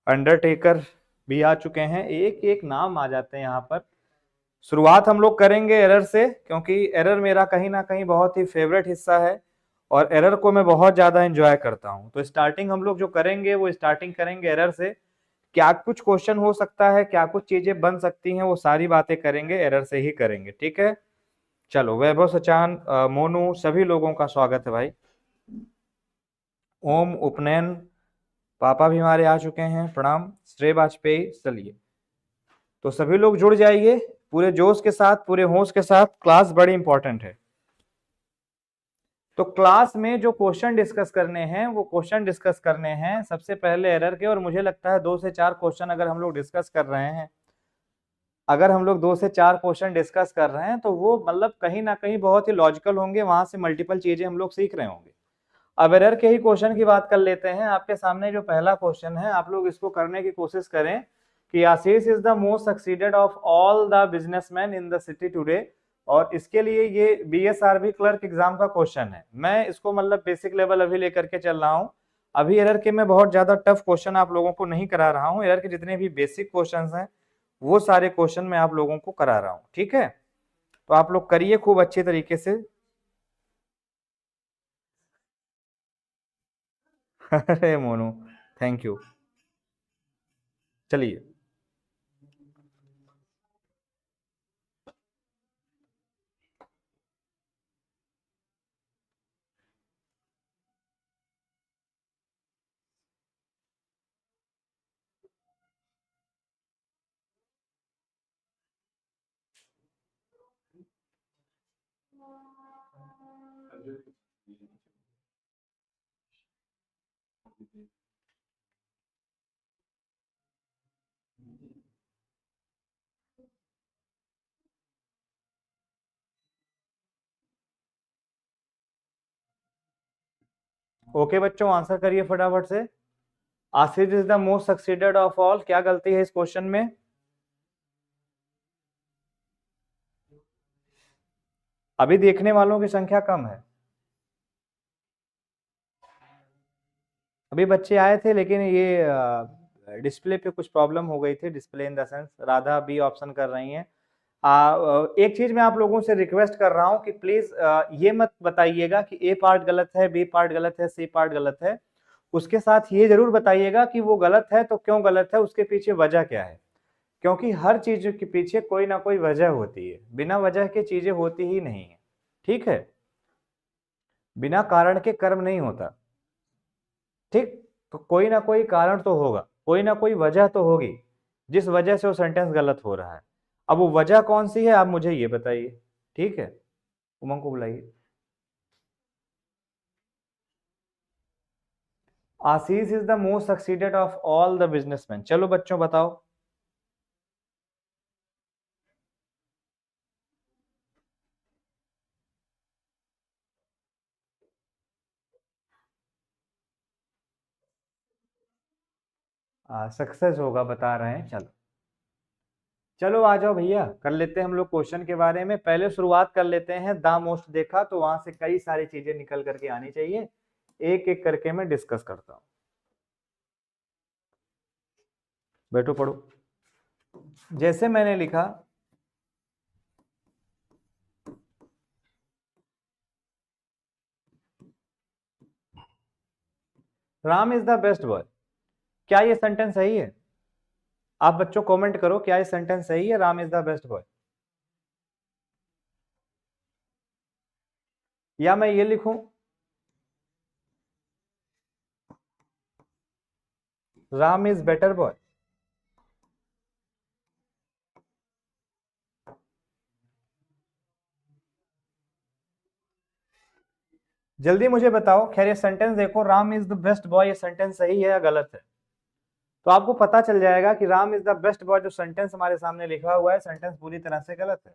Undertaker भी आ चुके हैं, एक एक नाम आ जाते हैं यहाँ पर। शुरुआत हम लोग करेंगे एरर से, क्योंकि एरर मेरा कहीं ना कहीं बहुत ही फेवरेट हिस्सा है और एरर को मैं बहुत ज्यादा एंजॉय करता हूं। तो स्टार्टिंग हम लोग जो करेंगे वो स्टार्टिंग करेंगे एरर से। क्या कुछ क्वेश्चन हो सकता है, क्या कुछ चीजें बन सकती हैं, वो सारी बातें करेंगे एरर से ही करेंगे, ठीक है। चलो, वैभव, सचान, मोनू, सभी लोगों का स्वागत है भाई। ओम, उपनयन, पापा भी हमारे आ चुके हैं, प्रणाम। श्रेय वाजपेयी, चलिए तो सभी लोग जुड़ जाइए पूरे जोश के साथ, पूरे होश के साथ। क्लास बड़ी इंपॉर्टेंट है। तो क्लास में जो क्वेश्चन डिस्कस करने हैं वो क्वेश्चन डिस्कस करने हैं सबसे पहले एरर के, और मुझे लगता है 2 से 4 क्वेश्चन अगर हम लोग डिस्कस कर रहे हैं, अगर हम लोग 2 से 4 क्वेश्चन डिस्कस कर रहे हैं तो वो मतलब कहीं ना कहीं बहुत ही लॉजिकल होंगे, वहां से मल्टीपल चीजें हम लोग सीख रहे होंगे। अब एरर के ही क्वेश्चन की बात कर लेते हैं। आपके सामने जो पहला क्वेश्चन है, आप लोग इसको करने की कोशिश करें कि Ashish is the most succeeded of all the businessman in the city today. और इसके लिए ये बीएसआरबी क्लर्क एग्जाम का क्वेश्चन है। मैं इसको मतलब बेसिक लेवल अभी लेकर के चल रहा हूँ। अभी एरर के मैं बहुत ज्यादा टफ क्वेश्चन आप लोगों को नहीं करा रहा हूँ। एरर के जितने भी बेसिक क्वेश्चन हैं वो सारे क्वेश्चन मैं आप लोगों को करा रहा हूँ, ठीक है। तो आप लोग करिए खूब अच्छे तरीके से। अरे मोनू, थैंक यू। चलिए, ओके बच्चों, आंसर करिए फटाफट से। Asif is the most succeeded of all, क्या गलती है इस क्वेश्चन में? अभी देखने वालों की संख्या कम है। अभी बच्चे आए थे लेकिन ये डिस्प्ले पे कुछ प्रॉब्लम हो गई थी। Display in the sense Radha B option कर रही हैं। एक चीज मैं आप लोगों से रिक्वेस्ट कर रहा हूं कि प्लीज ये मत बताइएगा कि ए पार्ट गलत है, बी पार्ट गलत है, सी पार्ट गलत है। उसके साथ ये जरूर बताइएगा कि वो गलत है तो क्यों गलत है, उसके पीछे वजह क्या है। क्योंकि हर चीज के पीछे कोई ना कोई वजह होती है, बिना वजह के चीजें होती ही नहीं है, ठीक है। बिना कारण के कर्म नहीं होता, ठीक। तो कोई ना कोई कारण तो होगा, कोई ना कोई वजह तो होगी जिस वजह से वो सेंटेंस गलत हो रहा है। अब वो वजह कौन सी है आप मुझे ये बताइए, ठीक है। उमंग को बुलाइए। Ashish is the most succeeded of all the businessman, चलो बच्चों बताओ। सक्सेस होगा बता रहे हैं, चलो। चलो आ जाओ भैया, कर लेते हैं हम लोग क्वेश्चन के बारे में। पहले शुरुआत कर लेते हैं द मोस्ट, देखा तो वहां से कई सारी चीजें निकल करके आनी चाहिए। एक एक करके मैं डिस्कस करता हूं। बैठो पढ़ो। जैसे मैंने लिखा, Ram is the best boy, क्या ये सेंटेंस सही है? आप बच्चों कमेंट करो, क्या ये सेंटेंस सही है, Ram is the best boy? या मैं ये लिखूं, राम इज बेटर बॉय? जल्दी मुझे बताओ। खैर ये सेंटेंस देखो, Ram is the best boy, ये सेंटेंस सही है या गलत है? तो आपको पता चल जाएगा कि Ram is the best boy जो सेंटेंस हमारे सामने लिखा हुआ है, सेंटेंस पूरी तरह से गलत है।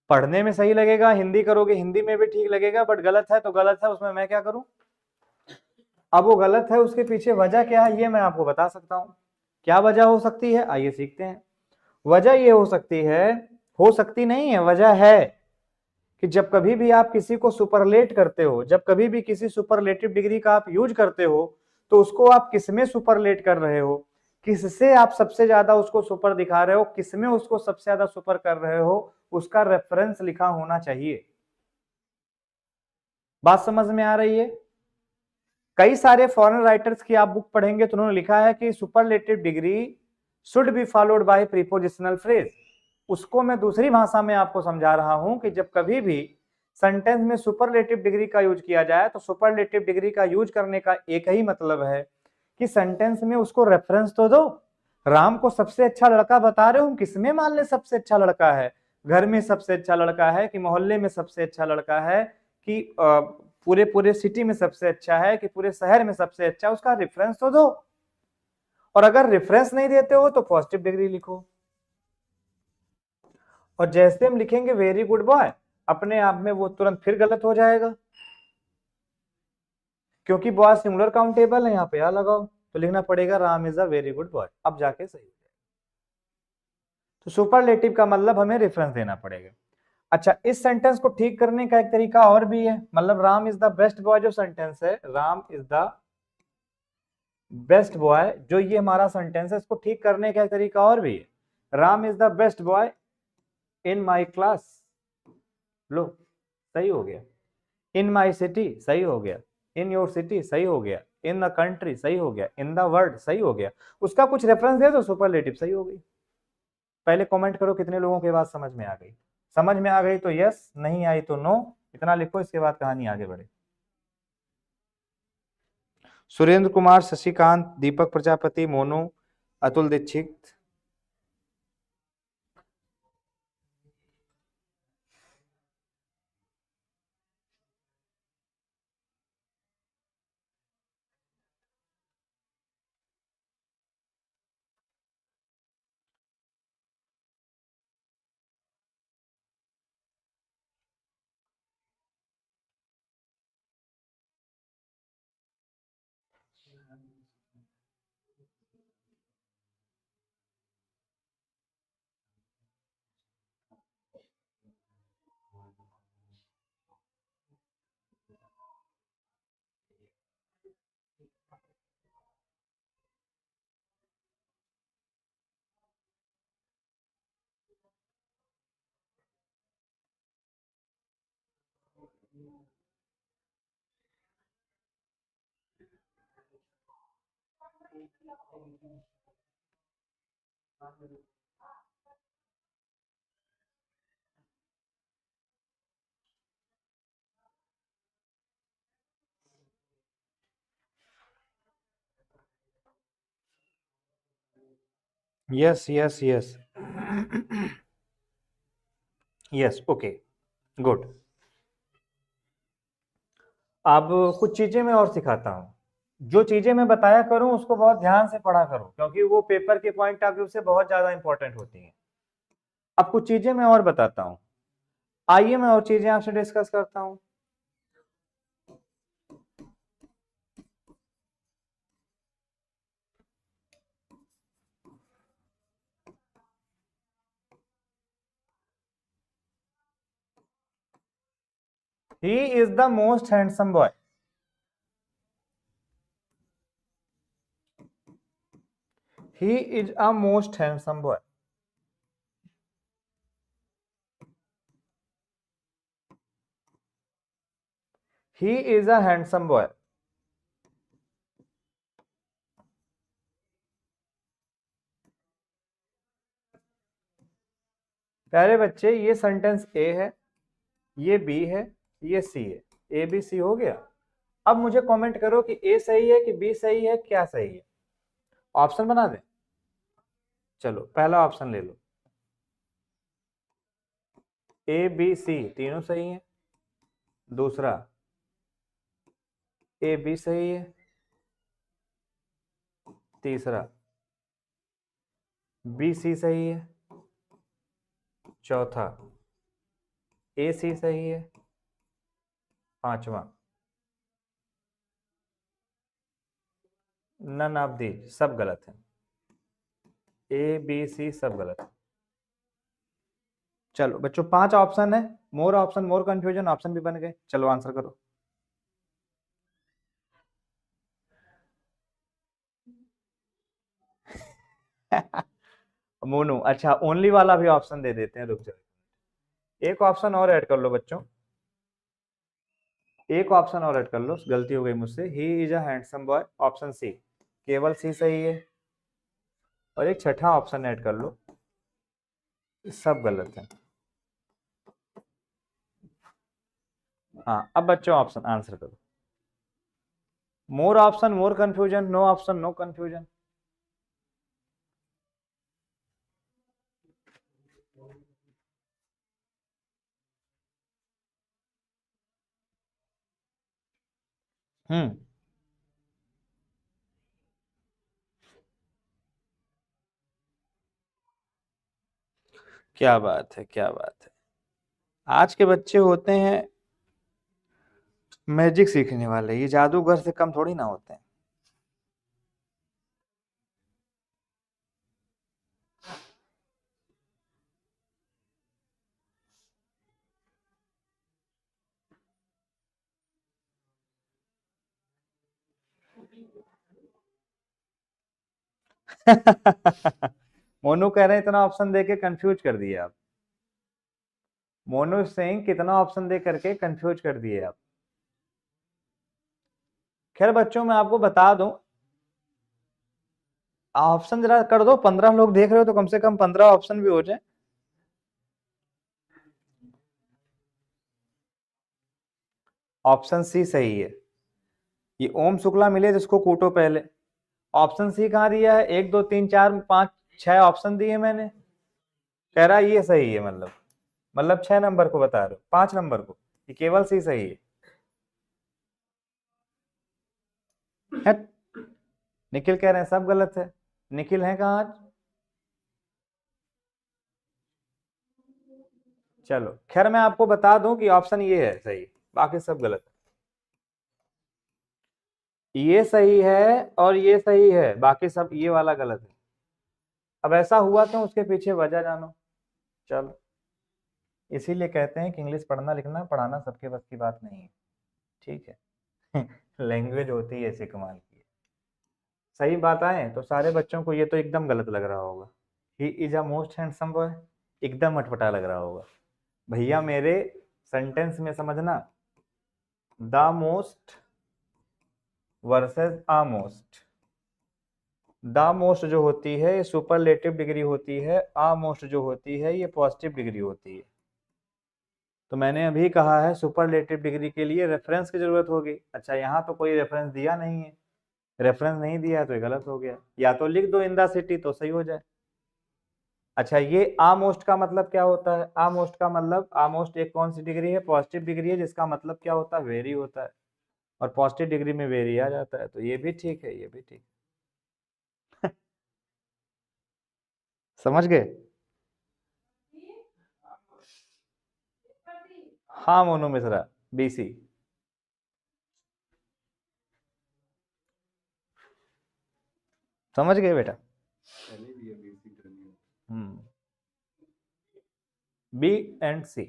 पढ़ने में सही लगेगा, हिंदी करोगे हिंदी में भी ठीक लगेगा, बट गलत है तो गलत है, उसमें मैं क्या करूं। अब वो गलत है, उसके पीछे वजह क्या है ये मैं आपको बता सकता हूं। क्या वजह हो सकती है, आइए सीखते हैं। वजह ये हो सकती है, हो सकती नहीं है, वजह है कि जब कभी भी आप किसी को सुपरलेट करते हो, जब कभी भी किसी सुपरलेटिव डिग्री का आप यूज करते हो, तो उसको आप किसमें सुपरलेट कर रहे हो? किससे आप सबसे ज्यादा उसको सुपर दिखा रहे हो, किसमें उसको सबसे ज्यादा सुपर कर रहे हो, उसका रेफरेंस लिखा होना चाहिए। बात समझ में आ रही है? कई सारे फॉरेन राइटर्स की आप बुक पढ़ेंगे तो उन्होंने लिखा है कि superlative degree should be followed by prepositional phrase. उसको मैं दूसरी भाषा में आपको समझा रहा हूं कि जब कभी भी सेंटेंस में सुपरलेटिव डिग्री का यूज किया जाए तो सुपरलेटिव डिग्री का यूज करने का एक ही मतलब है कि सेंटेंस में उसको रेफरेंस तो दो। राम को सबसे अच्छा लड़का बता रहे हो, किसमें मान ले सबसे अच्छा लड़का है? घर में सबसे अच्छा लड़का है कि मोहल्ले में सबसे अच्छा लड़का है कि पूरे पूरे सिटी में सबसे अच्छा है कि पूरे शहर में सबसे अच्छा, उसका रेफरेंस तो दो। और अगर रेफरेंस नहीं देते हो तो पॉजिटिव डिग्री लिखो। और जैसे हम लिखेंगे वेरी गुड बॉय, अपने आप में वो तुरंत फिर गलत हो जाएगा, क्योंकि बॉय सिंगुलर काउंटेबल है, यहाँ पे आ लगाओ तो लिखना पड़ेगा Ram is a very good boy, अब जाके सही हो जाएगा। तो सुपरलेटिव का मतलब हमें रेफरेंस देना पड़ेगा। अच्छा, इस सेंटेंस को ठीक करने का एक तरीका और भी है, मतलब Ram is the best boy जो सेंटेंस है, Ram is the best boy, जो ये हमारा सेंटेंस है, इसको ठीक करने का एक तरीका और भी है। Ram is the best boy in my class, लो सही हो गया। इन माई सिटी सही हो गया, इन योर सिटी सही हो गया, इन द कंट्री सही हो गया, इन द वर्ल्ड सही हो गया। उसका कुछ रेफरेंस दे तो सुपरलेटिव सही हो गई। पहले कमेंट करो कितने लोगों के बात समझ में आ गई। समझ में आ गई तो यस, नहीं आई तो नो, इतना लिखो, इसके बाद कहानी आगे बढ़े। Surendra Kumar, Shashikant, Deepak Prajapati, Monu, Atul Dixit. Yes yes yes yes, okay, good. अब कुछ चीजें मैं और सिखाता हूँ। जो चीजें मैं बताया करूं उसको बहुत ध्यान से पढ़ा करो, क्योंकि वो पेपर के पॉइंट ऑफ व्यू से बहुत ज्यादा इंपॉर्टेंट होती हैं। अब कुछ चीजें मैं और बताता हूँ, आइए मैं और चीजें आपसे डिस्कस करता हूँ। He is the most handsome boy. He is a most handsome boy. He is a handsome boy. प्यारे बच्चे, ये सेंटेंस ए है, ये बी है, ये सी है, ए बी सी हो गया। अब मुझे कमेंट करो कि ए सही है कि बी सही है, क्या सही है, ऑप्शन बना दें। चलो पहला ऑप्शन ले लो, ए बी सी तीनों सही है। दूसरा, ए बी सही है। तीसरा, बी सी सही है। चौथा, ए सी सही है। पांचवा, नन ऑफ दीज, सब गलत है। ए बी सी सब गलत है। चलो बच्चों, 5 ऑप्शन है, मोर ऑप्शन मोर कंफ्यूजन, ऑप्शन भी बन गए। चलो आंसर करो। मोनू, अच्छा ओनली वाला भी ऑप्शन दे देते हैं, रुक जाओ। एक ऑप्शन और ऐड कर लो बच्चों, एक ऑप्शन और ऐड कर लो, गलती हो गई मुझसे। He is a handsome boy, option C, केवल सी सही है। और एक छठा ऑप्शन ऐड कर लो, सब गलत है। हाँ अब बच्चों ऑप्शन आंसर करो। More option more confusion, no option no confusion. Hmm, क्या बात है, क्या बात है। आज के बच्चे होते हैं मैजिक सीखने वाले, ये जादूगर से कम थोड़ी ना होते हैं। मोनू कह रहे हैं इतना ऑप्शन देके कंफ्यूज कर दिए आप। मोनू सिंह कितना ऑप्शन दे करके कंफ्यूज कर दिए आप। खैर बच्चों मैं आपको बता दूं, ऑप्शन जरा कर दो, 15 लोग देख रहे हो तो कम से कम 15 ऑप्शन भी हो जाए। ऑप्शन सी सही है, ये ओम शुक्ला मिले जिसको कूटो पहले। ऑप्शन सी कहाँ दिया है, 1 2 3 4 5 6 ऑप्शन दिए मैंने। कह रहा है ये सही है, मतलब 6 नंबर को बता रहे हो, 5 नंबर को, ये केवल सी सही है। हट, निखिल कह रहे हैं सब गलत है। निखिल है कहाँ आज? चलो खैर मैं आपको बता दूं कि ऑप्शन ये है सही, बाकी सब गलत है। ये सही है और ये सही है, बाकी सब ये वाला गलत है। अब ऐसा हुआ क्यों, उसके पीछे वजह जानो। चलो, इसीलिए कहते हैं कि इंग्लिश पढ़ना लिखना पढ़ाना सबके बस की बात नहीं है, ठीक है। लैंग्वेज होती है ऐसी कमाल की। सही बात आए तो सारे बच्चों को ये तो एकदम गलत लग रहा होगा, ही is a most handsome boy, एकदम अटपटा लग रहा होगा। भैया मेरे सेंटेंस में समझना, the most versus a most. The most जो होती है ये सुपरलेटिव डिग्री होती है, आ मोस्ट जो होती है ये पॉजिटिव डिग्री होती है। तो मैंने अभी कहा है सुपरलेटिव डिग्री के लिए रेफरेंस की जरूरत होगी। अच्छा यहाँ तो कोई रेफरेंस दिया नहीं है, रेफरेंस नहीं दिया है तो ये गलत हो गया, या तो लिख दो इन द सिटी तो सही हो जाए। अच्छा ये आमोस्ट का मतलब क्या होता है, आमोस्ट का मतलब, आमोस्ट एक कौन सी डिग्री है, पॉजिटिव डिग्री है, जिसका मतलब क्या होता है, वेरी होता है। और पॉजिटिव डिग्री में वेरी आ जाता है, तो ये भी ठीक है, ये भी ठीक है। समझ गए? हाँ मोनू मिश्रा, बीसी। समझ गए बेटा? हम्म, बी एंड सी।